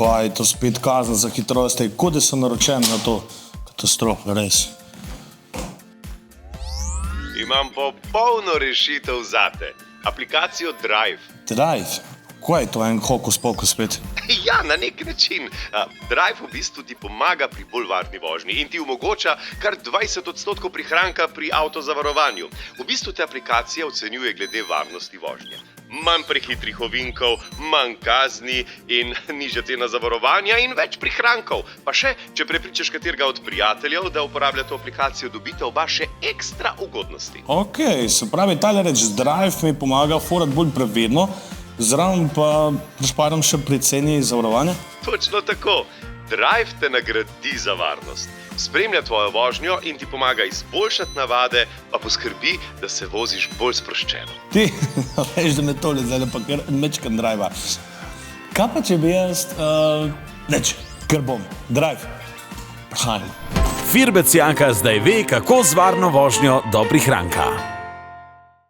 kaj je to spet kazen za hitrost, kot da so naročeni na to katastrofo, res. Imam popolno rešitev zate. Aplikacijo Drive. Drive? Kaj je to, en hokus pokus spet? Ja, na nek način. Drive v bistvu ti pomaga pri bolj varni vožnji in ti omogoča kar 20% prihranka pri avtozavarovanju. V bistvu te aplikacija ocenjuje glede varnosti vožnje. Manj prehitrih ovinkov, manj kazni in nižja cena zavarovanja in več prihrankov. Pa še, če prepričaš katerega od prijateljev, da uporablja to aplikacijo, dobite oba še ekstra ugodnosti. Ok, se pravi, tale reč Drive mi pomaga furati bolj previdno, zraven pa prišparam še pri ceni zavarovanja? Točno tako. Drive te nagradi za varnost. Spremlja tvojo vožnjo in ti pomaga izboljšati navade, pa poskrbi, da se voziš bolj sproščeno. Ti, veš, da me tole zdaj pa kar mečkam Drive-a. Kaj pa če bi jaz, ker bom, Drive, prihajam. Firbec Janka zdaj ve, kako z varno vožnjo do prihranka.